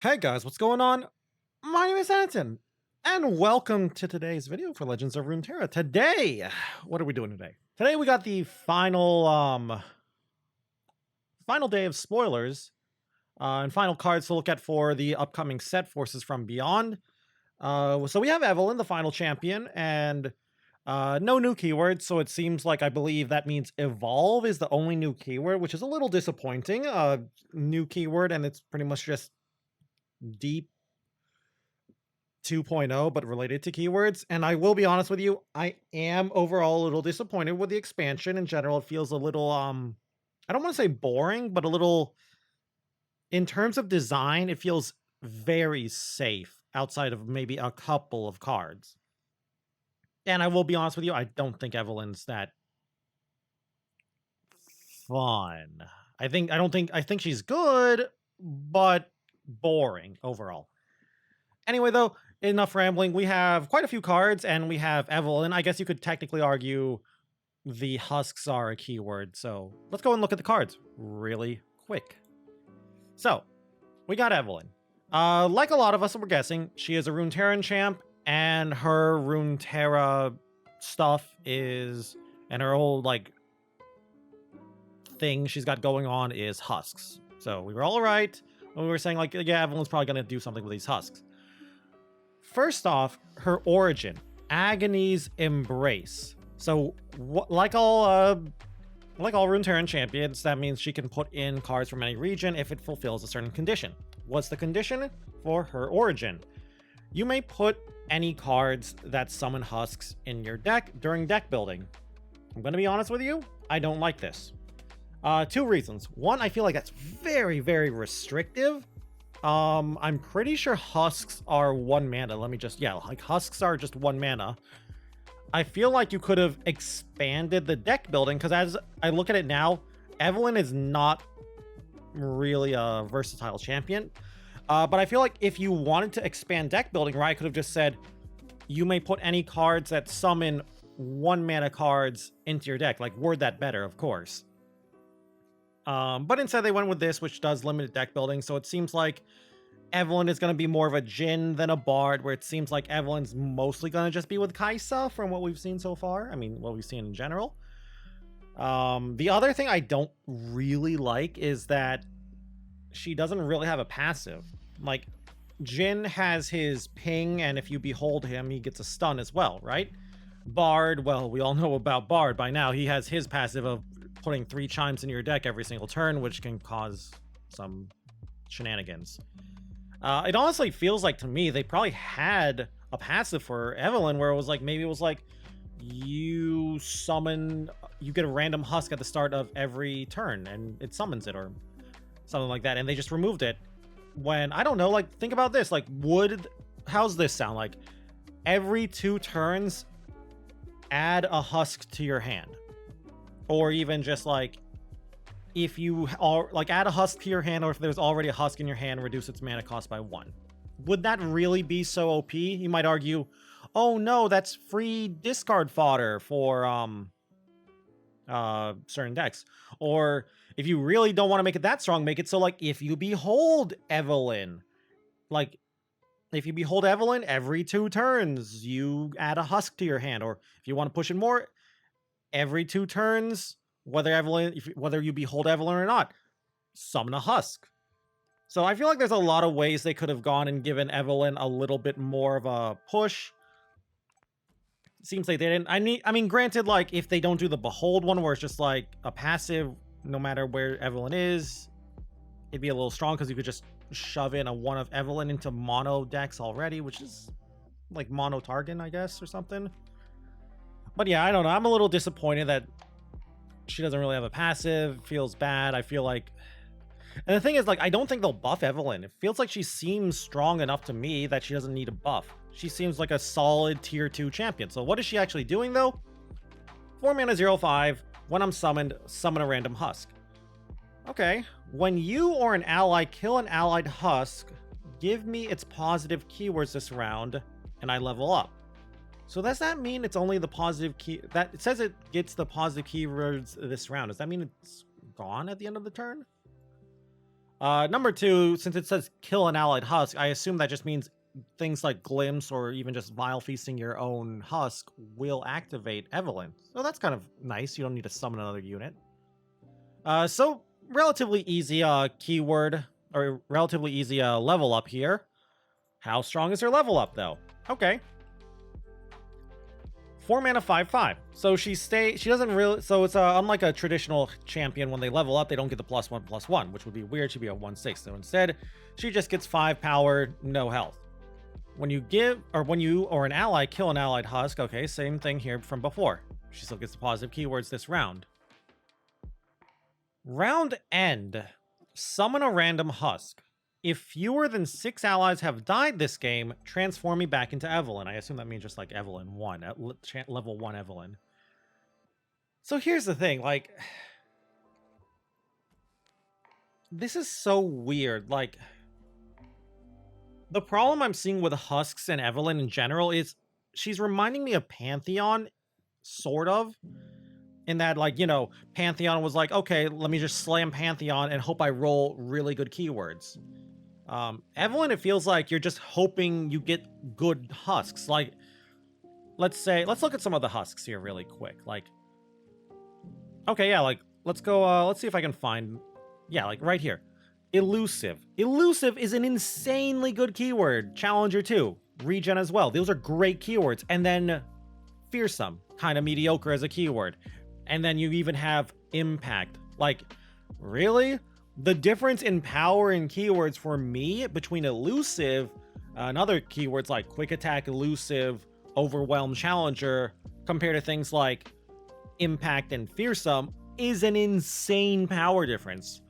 Hey guys, what's going on? My name is Anton, and welcome to today's video for Legends of Runeterra. Today, what are we doing today? Today we got the final day of spoilers, and final cards to look at for the upcoming set Forces from Beyond. So we have Evelynn, the final champion, and no new keyword, so it seems like I believe that means evolve is the only new keyword, which is a little disappointing. New keyword, and it's pretty much just deep 2.0, but related to keywords. And I will be honest with you, I am overall a little disappointed with the expansion. In general, it feels a little I don't want to say boring, but a little, in terms of design, it feels very safe outside of maybe a couple of cards. And I will be honest with you, I don't think Evelynn's that fun. I think she's good, but boring overall. Anyway, though, enough rambling. We have quite a few cards, and we have Evelynn. I guess you could technically argue the Husks are a keyword, so let's go and look at the cards really quick. So, we got Evelynn. Like a lot of us were guessing, she is a Runeterran champ, and her Runeterra stuff is, and her whole, like, thing she's got going on is Husks. So, we were all right when we were saying, like, yeah, Evelynn's probably going to do something with these Husks. First off, her origin, Agony's Embrace. So, like all Runeterran champions, that means she can put in cards from any region if it fulfills a certain condition. What's the condition for her origin? You may put any cards that summon Husks in your deck during deck building. I'm going to be honest with you, I don't like this. Two reasons. One, I feel like that's very, very restrictive. I'm pretty sure Husks are 1 mana. Let me just, yeah, like Husks are just 1 mana. I feel like you could have expanded the deck building, because as I look at it now, Evelynn is not really a versatile champion. But I feel like if you wanted to expand deck building, right, I could have just said, you may put any cards that summon 1 mana cards into your deck. Like, word that better, of course. But instead they went with this, which does limited deck building, so it seems like Evelynn is going to be more of a Jhin than a Bard, where it seems like Evelynn's mostly going to just be with Kaisa from what we've seen so far. I mean, what we've seen in general. The other thing I don't really like is that she doesn't really have a passive. Like, Jhin has his ping, and if you behold him, he gets a stun as well, right? Bard, well, we all know about Bard by now. He has his passive of putting 3 chimes in your deck every single turn, which can cause some shenanigans. It honestly feels like to me they probably had a passive for Evelynn where it was like, maybe it was like you get a random Husk at the start of every turn and it summons it or something like that, and they just removed it. When, I don't know, like, think about this, like, how's this sound? Like, every 2 turns add a Husk to your hand, or even just like, if you are like add a Husk to your hand, or if there's already a Husk in your hand, reduce its mana cost by 1. Would that really be so OP? You might argue, oh no, that's free discard fodder for certain decks. Or if you really don't want to make it that strong, make it so like if you behold Evelynn, like if you behold Evelynn every 2 turns, you add a Husk to your hand. Or if you want to push it more, every 2 turns, whether you behold Evelynn or not, summon a Husk. So I feel like there's a lot of ways they could have gone and given Evelynn a little bit more of a push. Seems like they didn't. I mean, granted, like, if they don't do the behold one where it's just like a passive, no matter where Evelynn is, it'd be a little strong because you could just shove in a 1 of Evelynn into mono decks already, which is like mono Targan, I guess, or something. But yeah, I don't know. I'm a little disappointed that she doesn't really have a passive. Feels bad. I feel like, and the thing is, like, I don't think they'll buff Evelynn. It feels like she seems strong enough to me that she doesn't need a buff. She seems like a solid tier 2 champion. So what is she actually doing though? 4 mana 0/5. When I'm summoned, summon a random Husk. Okay. When you or an ally kill an allied Husk, give me its positive keywords this round, and I level up. So does that mean it's only the positive key that it says it gets the positive keywords this round? Does that mean it's gone at the end of the turn? Number 2, since it says kill an allied husk, I assume that just means things like glimpse or even just vile feasting your own husk will activate Evelynn. So that's kind of nice. You don't need to summon another unit. So relatively easy keyword, or relatively easy level up here. How strong is her level up though? Okay. 4 mana 5/5. So she doesn't really, so it's unlike a traditional champion, when they level up, they don't get the +1/+1, which would be weird. She'd be a 1/6. So instead, she just gets 5 power, no health. When you give, or when you or an ally kill an allied husk, okay, same thing here from before. She still gets the positive keywords this round. Round end, summon a random husk. If fewer than 6 allies have died this game, transform me back into Evelynn. I assume that means just like Evelynn 1, level 1 Evelynn. So here's the thing, like, this is so weird. Like, the problem I'm seeing with Husks and Evelynn in general is she's reminding me of Pantheon, sort of. In that, like, you know, Pantheon was like, okay, let me just slam Pantheon and hope I roll really good keywords. Evelynn, it feels like you're just hoping you get good husks. Like, let's look at some of the husks here really quick. Like, okay, yeah, like, let's go, let's see if I can find, yeah, like right here. Elusive. Elusive is an insanely good keyword. Challenger 2. Regen as well. Those are great keywords. And then Fearsome, kind of mediocre as a keyword. And then you even have Impact. Like, really? The difference in power and keywords for me between Elusive and other keywords like Quick Attack, Elusive, Overwhelm, Challenger, compared to things like Impact and Fearsome, is an insane power difference.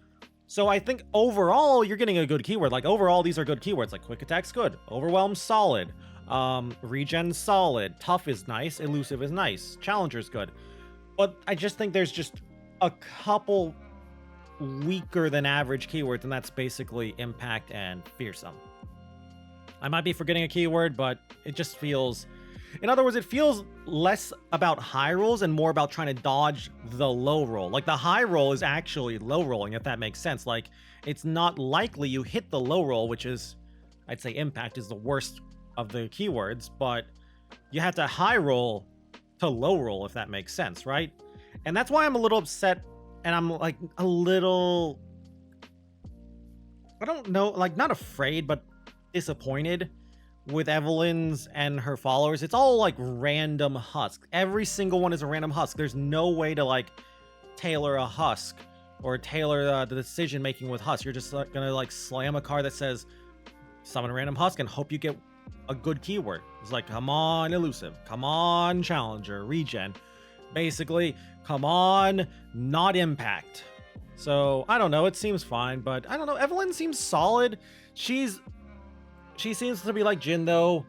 So I think overall, you're getting a good keyword. Like, overall, these are good keywords. Like, Quick Attack's good. Overwhelm, solid. Regen, solid. Tough is nice. Elusive is nice. Challenger's good. But I just think there's just a couple weaker than average keywords, and that's basically Impact and Fearsome. I might be forgetting a keyword, but it just feels, in other words, it feels less about high rolls and more about trying to dodge the low roll. Like, the high roll is actually low rolling, if that makes sense. Like, it's not likely you hit the low roll, which is, I'd say Impact is the worst of the keywords, but you have to high roll to low roll, if that makes sense, right? And that's why I'm a little upset, and I'm like a little, I don't know, like, not afraid, but disappointed with Evelynn's and her followers. It's all like random husks. Every single one is a random husk. There's no way to like tailor a husk or tailor the decision making with husk. You're just gonna like slam a card that says summon a random husk and hope you get a good keyword. It's like, come on, Elusive, come on, Challenger, Regen, basically, come on, not Impact. So I don't know, it seems fine, but I don't know, Evelynn seems solid. She seems to be like Jhin though,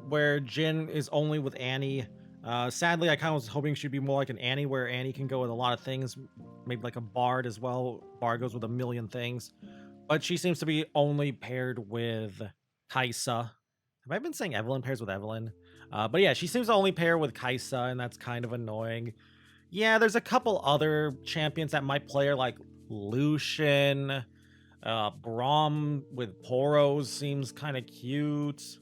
where Jhin is only with Annie. Sadly, I kind of was hoping she'd be more like an Annie, where Annie can go with a lot of things, maybe like a Bard as well. Bard goes with a million things, but she seems to be only paired with Kai'Sa. Have I been saying Evelynn pairs with Evelynn? But yeah, she seems to only pair with Kai'Sa, and that's kind of annoying. Yeah, there's a couple other champions that might play her, like Lucian. Braum with Poros seems kind of cute.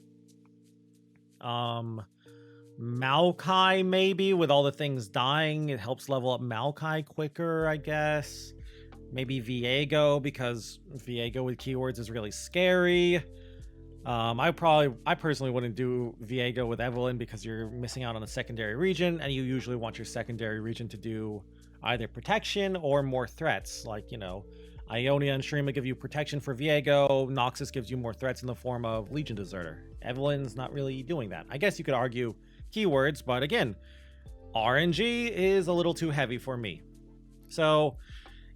Maokai maybe, with all the things dying, it helps level up Maokai quicker, I guess. Maybe Viego, because Viego with keywords is really scary. I personally wouldn't do Viego with Evelynn because you're missing out on the secondary region, and you usually want your secondary region to do either protection or more threats, like, you know, Ionia and Shrima give you protection for Viego. Noxus gives you more threats in the form of Legion Deserter. Evelynn's not really doing that. I guess you could argue keywords, but again, RNG is a little too heavy for me. So,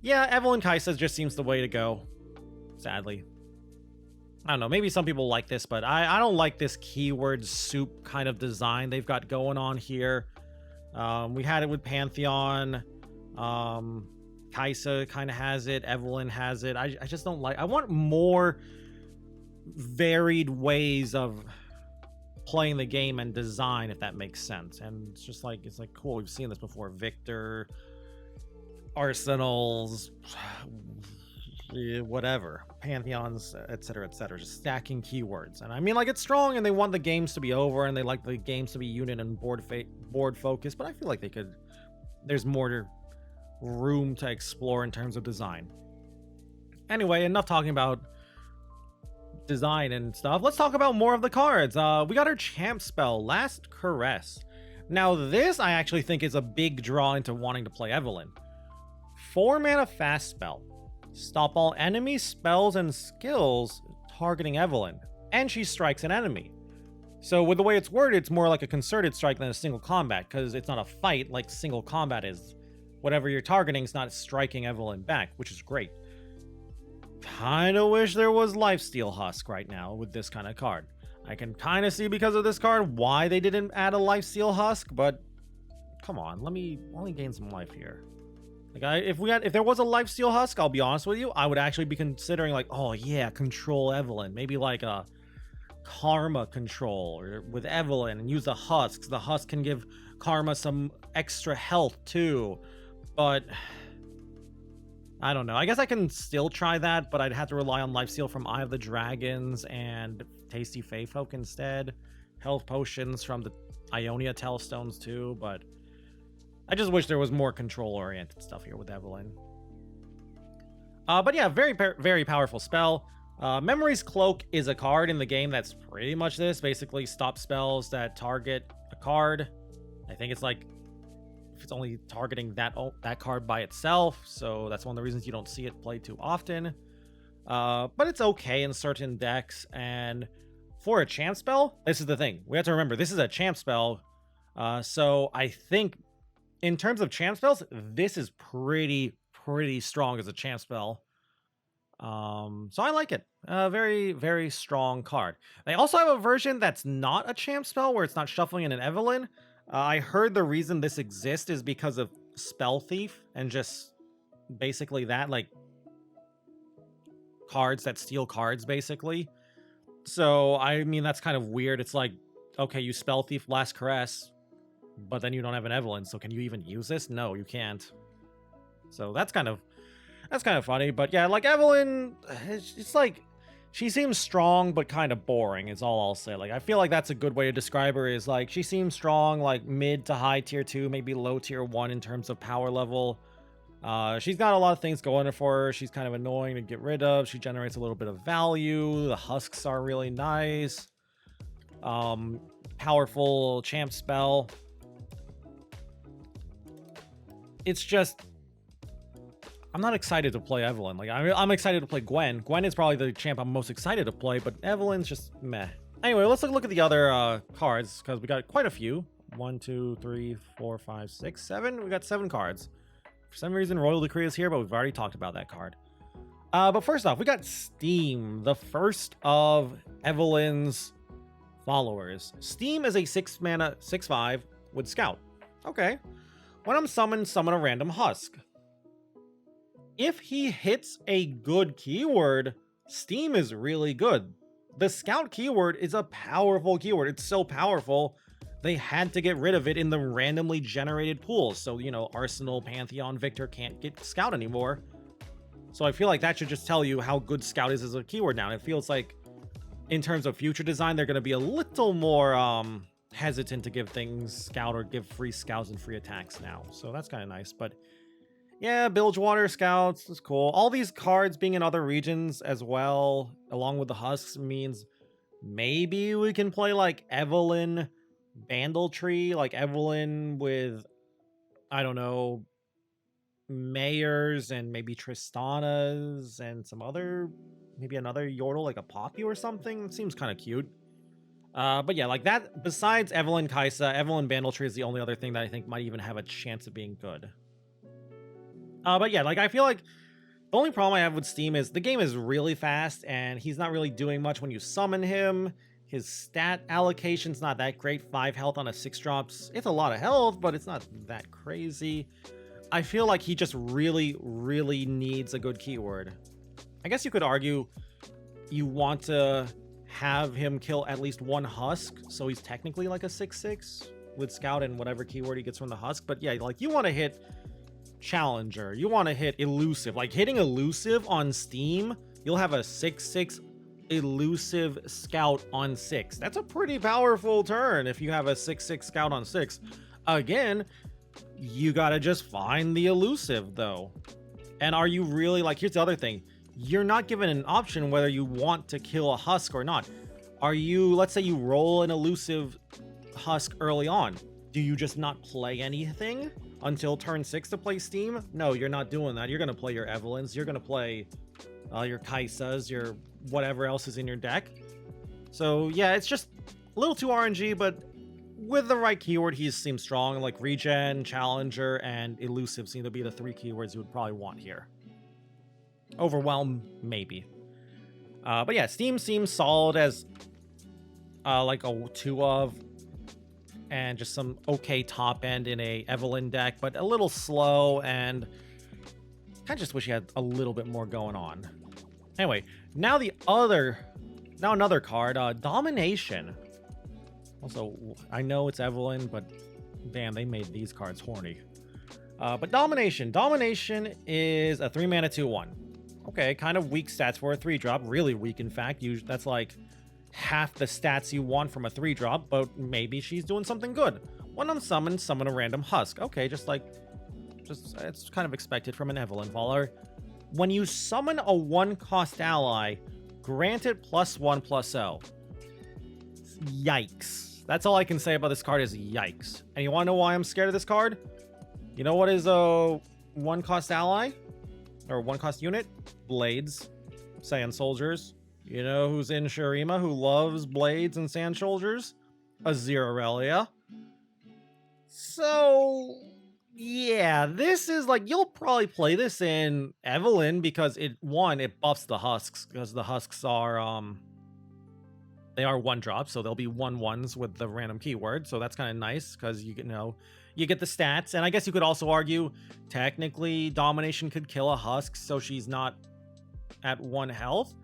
yeah, Evelynn Kai'Sa just seems the way to go, sadly. I don't know, maybe some people like this, but I don't like this keyword soup kind of design they've got going on here. We had it with Pantheon. Kai'Sa kind of has it. Evelynn has it. I just don't like. I want more varied ways of playing the game and design, if that makes sense. And it's like cool. We've seen this before. Victor, Arsenals, whatever, pantheons, etc., etc., just stacking keywords. And I mean, like, it's strong, and they want the games to be over, and they like the games to be unit and board focused. But I feel like they could. There's more room to explore in terms of design. Anyway, enough talking about design and stuff. Let's talk about more of the cards. We got our champ spell, Last Caress. Now, this I actually think is a big draw into wanting to play Evelynn. 4 mana fast spell. Stop all enemy spells and skills targeting Evelynn, and she strikes an enemy. So with the way it's worded, it's more like a concerted strike than a single combat, because it's not a fight like single combat is. Whatever you're targeting is not striking Evelynn back, which is great. Kinda wish there was Lifesteal Husk right now with this kind of card. I can kind of see because of this card why they didn't add a Lifesteal Husk, but come on, let me gain some life here. Like, if there was a Lifesteal Husk, I'll be honest with you, I would actually be considering, like, oh yeah, control Evelynn, maybe like a Karma control or with Evelynn, and use the Husks. The Husk can give Karma some extra health too, but I don't know. I guess I can still try that, but I'd have to rely on Lifesteal from Eye of the Dragons and Tasty Feyfolk instead. Health potions from the Ionia Telstones too, but I just wish there was more control-oriented stuff here with Evelynn. But yeah, very powerful spell. Memory's Cloak is a card in the game that's pretty much this. Basically, stop spells that target a card. I think it's like if it's only targeting that card by itself, so that's one of the reasons you don't see it played too often. But it's okay in certain decks, and for a champ spell, this is the thing. We have to remember, this is a champ spell, so I think in terms of champ spells, this is pretty strong as a champ spell. So I like it. Very strong card. They also have a version that's not a champ spell, where it's not shuffling in an Evelynn. I heard the reason this exists is because of Spell Thief, and just basically that, like, cards that steal cards, basically. So, I mean, that's kind of weird. It's like, okay, you Spell Thief Last Caress, but then you don't have an Evelynn, so can you even use this? No, you can't. So that's kind of funny. But yeah, like, Evelynn, it's like, she seems strong, but kind of boring is all I'll say. Like, I feel like that's a good way to describe her, is like, she seems strong, like mid to high tier 2, maybe low tier 1 in terms of power level. She's got a lot of things going for her. She's kind of annoying to get rid of. She generates a little bit of value. The Husks are really nice. Powerful champ spell. It's just, I'm not excited to play Evelynn. Like, I'm excited to play Gwen. Gwen is probably the champ I'm most excited to play, but Evelynn's just meh. Anyway, let's look at the other cards, because we got quite a few. 1, 2, 3, 4, 5, 6, 7. We got 7 cards. For some reason, Royal Decree is here, but we've already talked about that card. But first off, we got Steam, the first of Evelynn's followers. Steam is a 6 mana, 6/5 with Scout. Okay. When I'm summoned, summon a random Husk. If he hits a good keyword, Steam is really good. The Scout keyword is a powerful keyword. It's so powerful, they had to get rid of it in the randomly generated pools. So, you know, Arsenal, Pantheon, Victor can't get Scout anymore. So I feel like that should just tell you how good Scout is as a keyword now. And it feels like, in terms of future design, they're going to be a little more hesitant to give things Scout or give free Scouts and free attacks now. So that's kind of nice. But yeah, Bilgewater Scouts is cool. All these cards being in other regions as well, along with the Husks, means maybe we can play like Evelynn Bandletree, like Evelynn with, I don't know, Mayors and maybe Tristanas and some other, maybe another Yordle, like a Poppy or something. It seems kind of cute. But yeah, like that, besides Evelynn Kaisa, Evelynn Bandletree is the only other thing that I think might even have a chance of being good. But yeah, like, I feel like the only problem I have with Steam is the game is really fast, and he's not really doing much when you summon him. His stat allocation's not that great. 5 health on a 6 drops. It's a lot of health, but it's not that crazy. I feel like he just really needs a good keyword. I guess you could argue you want to have him kill at least 1 Husk, so he's technically like a 6/6 with Scout and whatever keyword he gets from the Husk. But yeah, like, you want to hit Challenger. You want to hit Elusive. Like, hitting Elusive on Steam, you'll have a 6/6 Elusive Scout on 6. That's a pretty powerful turn if you have a 6/6 Scout on 6. Again, you gotta just find the Elusive, though. And are you really, like, here's the other thing. You're not given an option whether you want to kill a Husk or not. Are you, let's say you roll an Elusive Husk early on. Do you just not play anything until turn 6 to play Steam? No, you're not doing that. You're going to play your Evelynns. You're going to play your Kaisas, your whatever else is in your deck. So, yeah, it's just a little too RNG, but with the right keyword, he seems strong. Like Regen, Challenger, and Elusive seem to be the 3 keywords you would probably want here. Overwhelm, maybe. But yeah, Steam seems solid as like a 2 of, and just some okay top end in a Evelynn deck, but a little slow, and kind of just wish he had a little bit more going on. Anyway, now another card, Domination. Also, I know it's Evelynn, but damn, they made these cards horny. But Domination. Domination is a 3 mana 2/1. Okay, kind of weak stats for a 3-drop. Really weak, in fact. That's like half the stats you want from a 3-drop, but maybe she's doing something good. When unsummon, summon a random Husk. Okay, just it's kind of expected from an Evelynn Voller. When you summon a 1-cost ally, grant it +1/+0. Yikes. That's all I can say about this card is yikes. And you want to know why I'm scared of this card? You know what is a 1-cost ally? Or 1-cost unit? Blades. Sand Soldiers. You know who's in Shurima who loves Blades and Sand Soldiers? Aurelia. So, yeah, this is like, you'll probably play this in Evelynn because it buffs the Husks, because the Husks are, they are 1-drops, so they'll be 1/1s with the random keyword, so that's kind of nice, because you get the stats, and I guess you could also argue, technically, Domination could kill a Husk, so she's not at 1 health.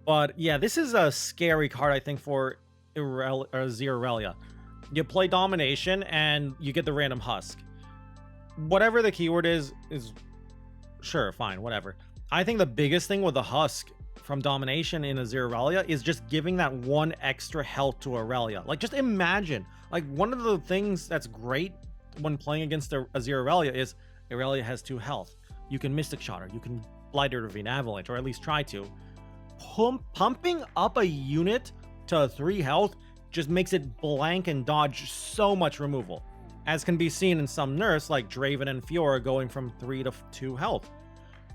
But yeah, this is a scary card, I think, for Aurelia. You play Domination, and you get the random Husk. Whatever the keyword is sure, fine, whatever. I think the biggest thing with the Husk from Domination in Aurelia is just giving that 1 extra health to Aurelia. Like, just imagine, like, one of the things that's great when playing against Aurelia is Aurelia has 2 health. You can Mystic Shot her, you can Blighted Ravine Avalanche, or at least try to. Pumping up a unit to 3 health just makes it blank and dodge so much removal, as can be seen in some nerfs like Draven and Fiora going from 3 to 2 health.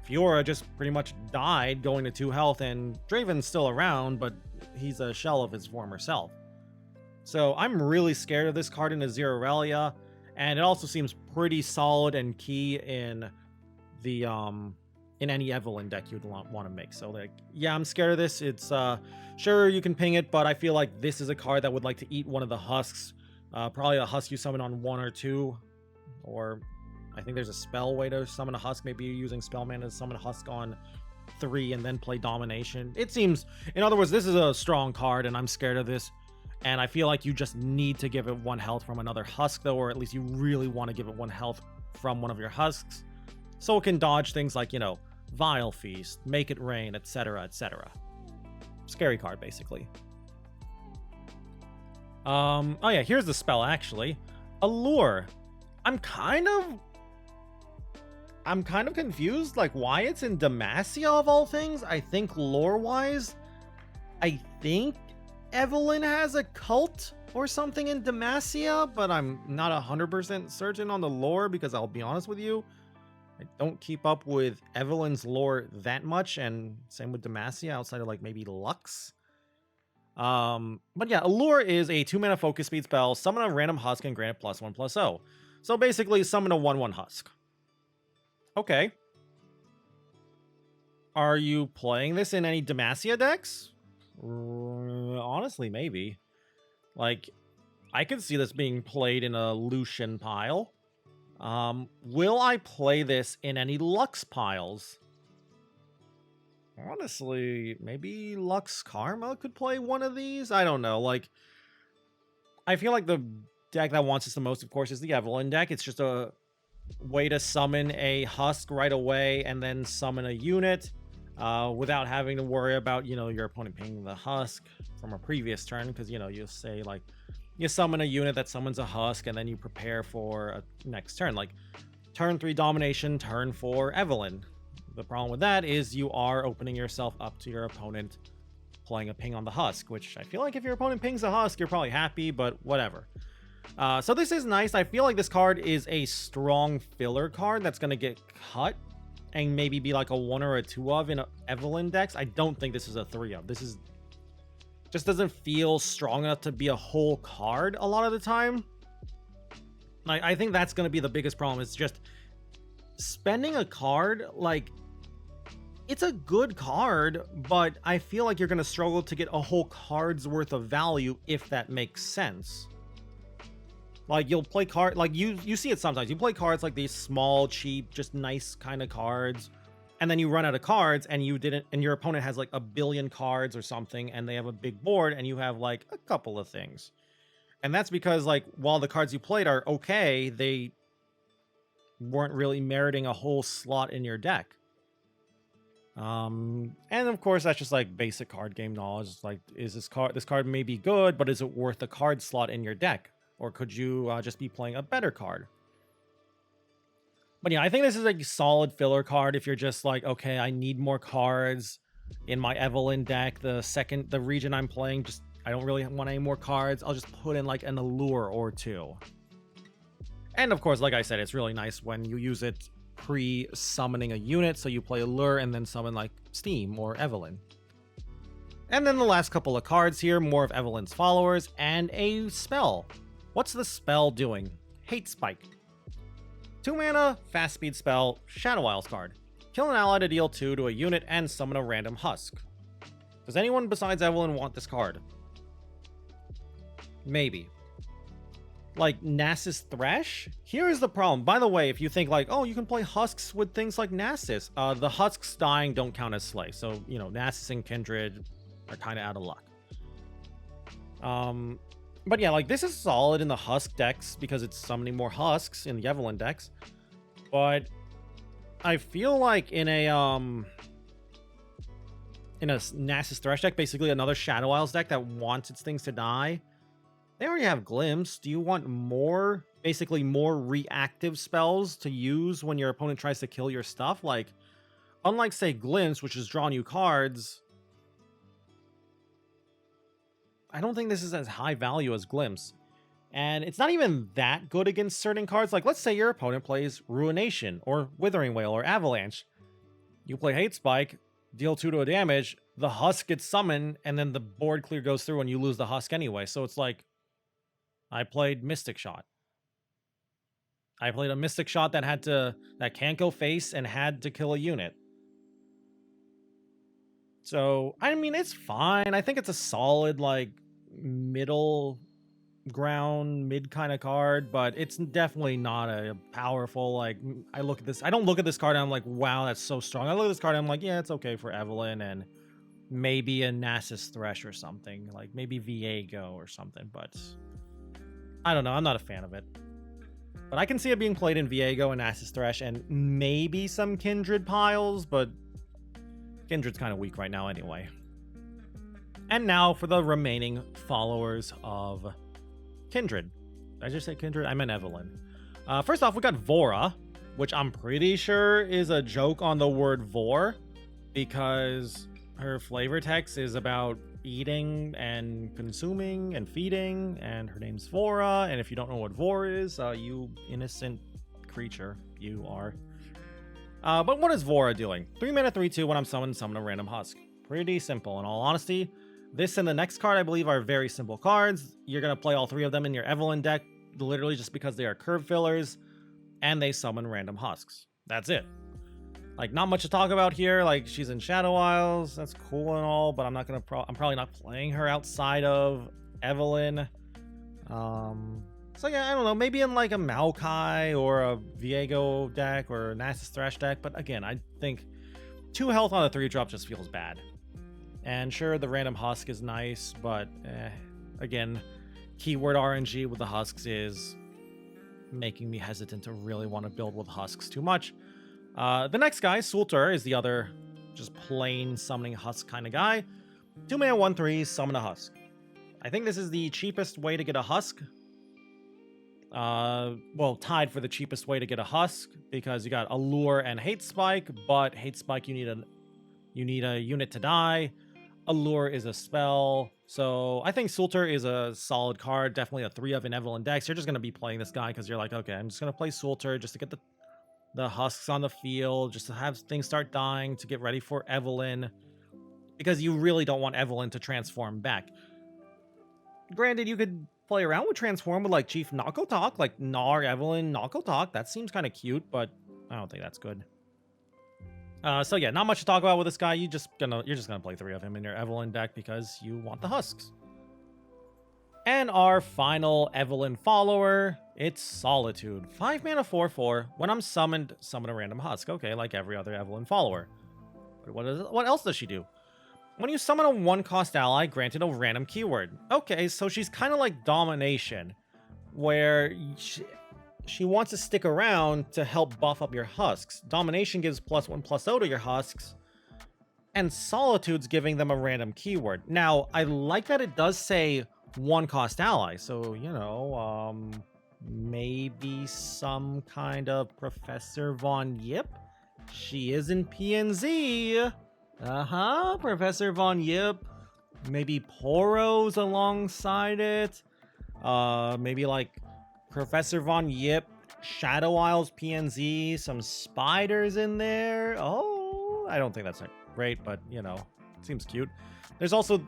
Fiora just pretty much died going to 2 health, and Draven's still around, but he's a shell of his former self. So I'm really scared of this card in Aurelia, and it also seems pretty solid and key in the in any Evelynn deck you'd want to make. So, like, yeah, I'm scared of this. It's sure, you can ping it, but I feel like this is a card that would like to eat one of the Husks. Probably a Husk you summon on 1 or 2, or I think there's a spell way to summon a Husk. Maybe you're using spell mana to summon a Husk on 3 and then play Domination. It seems, in other words, this is a strong card, and I'm scared of this. And I feel like you just need to give it 1 health from another Husk, though, or at least you really want to give it 1 health from one of your Husks, so it can dodge things like, Vile Feast, Make It Rain, etc., etc. Scary card, basically. Oh yeah, here's the spell, actually. Allure. I'm kind of confused, like, why it's in Demacia of all things. I think lore-wise, I think Evelynn has a cult or something in Demacia, but I'm not 100% certain on the lore, because I'll be honest with you, I don't keep up with Evelyn's lore that much, and same with Demacia, outside of, like, maybe Lux. But yeah, Allure is a 2-mana focus speed spell. Summon a random Husk and grant it +1/+0. So basically, summon a 1/1 Husk. Okay. Are you playing this in any Demacia decks? Honestly, maybe. Like, I could see this being played in a Lucian pile. Will I play this in any Lux piles? Honestly, maybe Lux Karma could play one of these? I don't know. Like, I feel like the deck that wants this the most, of course, is the Evelynn deck. It's just way to summon a Husk right away and then summon a unit without having to worry about, you know, your opponent paying the Husk from a previous turn. Because, you know, you'll say, like, you summon a unit that summons a Husk and then you prepare for a next turn. Like, turn 3 Domination, turn 4 Evelynn. The problem with that is you are opening yourself up to your opponent playing a ping on the Husk, which I feel like if your opponent pings a Husk, you're probably happy, but whatever. So this is nice. I feel like this card is a strong filler card that's going to get cut and maybe be like a 1 or a 2 of in Evelynn decks. I don't think this is a 3 of. This is just doesn't feel strong enough to be a whole card a lot of the time. I think that's going to be the biggest problem. It's just spending a card, like, it's a good card, but I feel like you're going to struggle to get a whole card's worth of value, if that makes sense. Like, you'll play card, like, you see it sometimes. You play cards like these small, cheap, just nice kind of cards, and then you run out of cards, and your opponent has like a billion cards or something, and they have a big board, and you have like a couple of things. And that's because, like, while the cards you played are okay, they weren't really meriting a whole slot in your deck. And of course, that's just like basic card game knowledge. It's like, is this card may be good, but is it worth a card slot in your deck? Or could you just be playing a better card? But yeah, I think this is a solid filler card if you're just like, okay, I need more cards in my Evelynn deck. The region I'm playing, just I don't really want any more cards. I'll just put in like an Allure or 2. And of course, like I said, it's really nice when you use it pre-summoning a unit, so you play Allure and then summon like Steam or Evelynn. And then the last couple of cards here, more of Evelynn's followers, and a spell. What's the spell doing? Hate Spike. 2 mana, fast speed spell, Shadow Isles card. Kill an ally to deal 2 to a unit and summon a random Husk. Does anyone besides Evelynn want this card? Maybe. Like Nasus Thresh? Here is the problem. By the way, if you think like, oh, you can play Husks with things like Nasus, the Husks dying don't count as Slay. So, you know, Nasus and Kindred are kind of out of luck. But yeah, like, this is solid in the Husk decks because it's summoning more Husks in the Evelynn decks. But I feel like in a Nasus Thresh deck, basically another Shadow Isles deck that wants its things to die, they already have Glimpse. Do you want more, basically more reactive spells to use when your opponent tries to kill your stuff? Like, unlike, say, Glimpse, which is draw new cards, I don't think this is as high value as Glimpse. And it's not even that good against certain cards. Like, let's say your opponent plays Ruination, or Withering Wail, or Avalanche. You play Hate Spike, deal 2 to a damage, the Husk gets summoned, and then the board clear goes through and you lose the Husk anyway. So it's like, I played Mystic Shot. I played a Mystic Shot that can't go face and had to kill a unit. So, I mean, it's fine. I think it's a solid, like, middle ground, mid kind of card, but it's definitely not a powerful, like, I don't look at this card and I'm like, wow, that's so strong. I look at this card and I'm like, yeah, it's okay for Evelynn and maybe a Nasus Thresh or something, like maybe Viego or something, but I don't know. I'm not a fan of it. But I can see it being played in Viego and Nasus Thresh and maybe some Kindred piles, but Kindred's kind of weak right now anyway. And now for the remaining followers of Kindred. Did I just say Kindred? I meant Evelynn. First off, we got Vora, which I'm pretty sure is a joke on the word vor, because her flavor text is about eating and consuming and feeding, and her name's Vora, and if you don't know what vor is, you innocent creature, you are. But what is Vora doing? 3 mana, 3/2, when I'm summoned, summon a random Husk. Pretty simple, in all honesty. This and the next card, I believe, are very simple cards. You're going to play all 3 of them in your Evelynn deck, literally just because they are curve fillers, and they summon random Husks. That's it. Like, not much to talk about here. Like, she's in Shadow Isles, that's cool and all, but I'm probably not playing her outside of Evelynn. So yeah, I don't know, maybe in like a Maokai or a Viego deck or a Nasus Thresh deck, but again, I think 2 health on a 3-drop just feels bad. And sure, the random Husk is nice, but again, keyword RNG with the Husks is making me hesitant to really want to build with Husks too much. The next guy, Sultan, is the other just plain summoning Husk kind of guy. 2 mana 1/3, summon a Husk. I think this is the cheapest way to get a Husk. Well, tied for the cheapest way to get a Husk, because you got Allure and Hate Spike, but Hate Spike you need a unit to die. Allure is a spell. So I think Sultan is a solid card, definitely a 3 of in Evelynn decks. You're just going to be playing this guy because you're like, okay, I'm just going to play Sultan just to get the Husks on the field, just to have things start dying, to get ready for Evelynn, because you really don't want Evelynn to transform back. Granted, you could play around with transform with like Chief Nakotok, like Gnar Evelynn Nakotok. That seems kind of cute, but I don't think that's good. So yeah, not much to talk about with this guy. You're just gonna play 3 of him in your Evelynn deck because you want the Husks. And our final Evelynn follower, it's Solitude. 5 mana 4/4. When I'm summoned, summon a random Husk. Okay, like every other Evelynn follower. But what else does she do? When you summon a 1-cost ally, granted a random keyword. Okay, so she's kind of like Domination, where she wants to stick around to help buff up your Husks. Domination gives +1/+0 to your Husks, and Solitude's giving them a random keyword. Now, I like that it does say 1-cost ally, so, you know, maybe some kind of Professor Von Yip? She is in PNZ! Professor Von Yip. Maybe Poros alongside it. Maybe like Professor Von Yip, Shadow Isles PNZ, some spiders in there. Oh, I don't think that's great, but you know, it seems cute. There's also a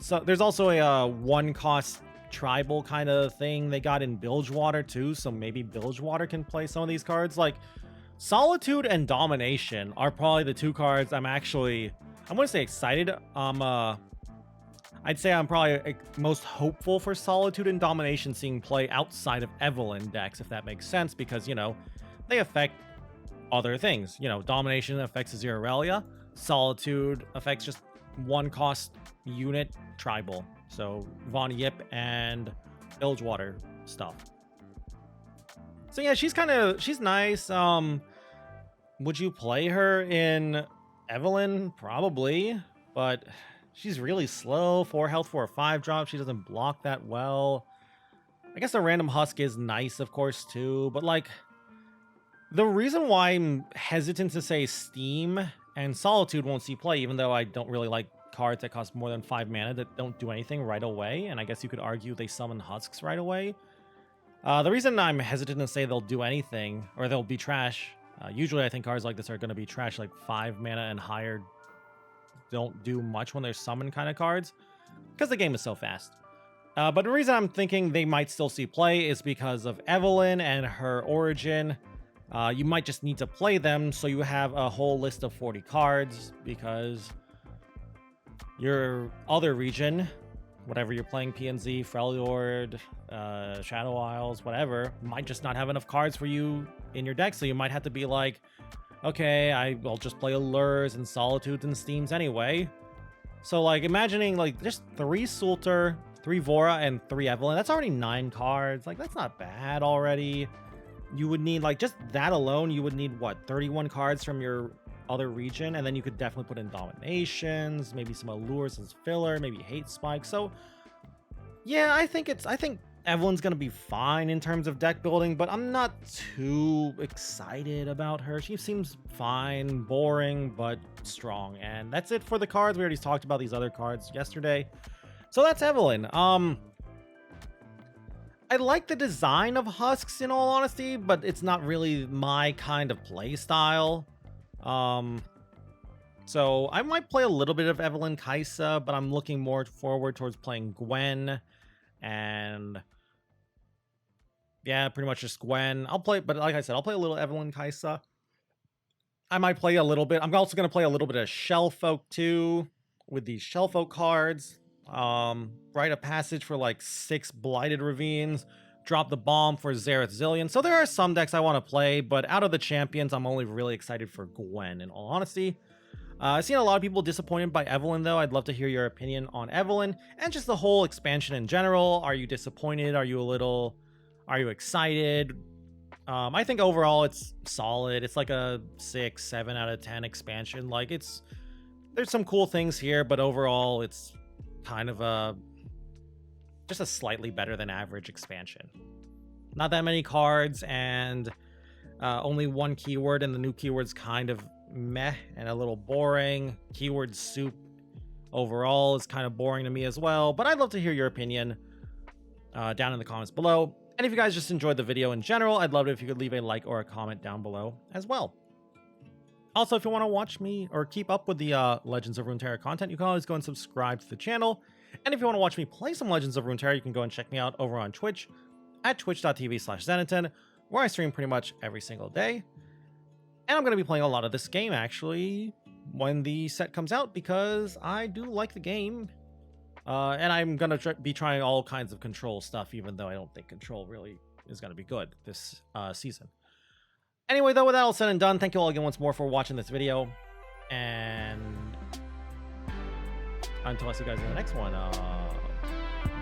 1-cost tribal kind of thing they got in Bilgewater too, so maybe Bilgewater can play some of these cards. Like Solitude and Domination are probably the 2 cards I'm gonna say excited. I'd say I'm probably most hopeful for Solitude and Domination seeing play outside of Evelynn decks, if that makes sense, because, you know, they affect other things. You know, Domination affects Aurelia. Solitude affects just 1-cost unit tribal. So Von Yip and Bilgewater stuff. So yeah, she's nice. Would you play her in Evelynn? Probably, but she's really slow. 4 health for a 5-drop. She doesn't block that well. I guess the random Husk is nice, of course, too. But, like, the reason why I'm hesitant to say Steam and Solitude won't see play, even though I don't really like cards that cost more than 5 mana that don't do anything right away, and I guess you could argue they summon Husks right away. The reason I'm hesitant to say they'll do anything, or they'll be trash, usually I think cards like this are going to be trash, like 5 mana and higher don't do much when they're summon kind of cards, because the game is so fast. But the reason I'm thinking they might still see play is because of Evelynn and her origin. You might just need to play them so you have a whole list of 40 cards, because your other region, whatever you're playing, PNZ, Freljord, Shadow Isles, whatever, might just not have enough cards for you in your deck, so you might have to be like, okay, I'll just play Allures and Solitudes and Steams anyway. So, like, imagining, like, just 3 Sultan, 3 Vora, and 3 Evelynn, that's already 9 cards. Like, that's not bad already. You would need, like, just that alone, you would need, what, 31 cards from your other region, and then you could definitely put in Dominations, maybe some Allures as filler, maybe Hate Spike. So, yeah, I think Evelynn's gonna be fine in terms of deck building, but I'm not too excited about her. She seems fine, boring, but strong. And that's it for the cards. We already talked about these other cards yesterday. So that's Evelynn. I like the design of Husks, in all honesty, but it's not really my kind of play style. So I might play a little bit of Evelynn Kaisa, but I'm looking more forward towards playing Gwen. And yeah, pretty much just Gwen. But like I said, I'll play a little Evelynn Kaisa. I might play a little bit. I'm also going to play a little bit of Shellfolk too, with these Shellfolk cards. Write a passage for like 6 Blighted Ravines. Drop the bomb for Zareth Zillion. So there are some decks I want to play, but out of the champions, I'm only really excited for Gwen, in all honesty. I've seen a lot of people disappointed by Evelynn, though. I'd love to hear your opinion on Evelynn and just the whole expansion in general. Are you disappointed? Are you excited? I think overall it's solid. It's like a 6, 7 out of 10 expansion. Like there's some cool things here, but overall it's kind of just a slightly better than average expansion. Not that many cards and only one keyword, and the new keyword's kind of meh and a little boring. Keyword soup overall is kind of boring to me as well, but I'd love to hear your opinion down in the comments below. And if you guys just enjoyed the video in general, I'd love it if you could leave a like or a comment down below as well. Also, if you want to watch me or keep up with the Legends of Runeterra content, you can always go and subscribe to the channel. And if you want to watch me play some Legends of Runeterra, you can go and check me out over on Twitch at twitch.tv/Zenaton, where I stream pretty much every single day. And I'm going to be playing a lot of this game, actually, when the set comes out, because I do like the game. And I'm going to be trying all kinds of control stuff, even though I don't think control really is going to be good this season. Anyway, though, with that all said and done, thank you all again once more for watching this video. And until I see you guys in the next one,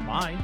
bye.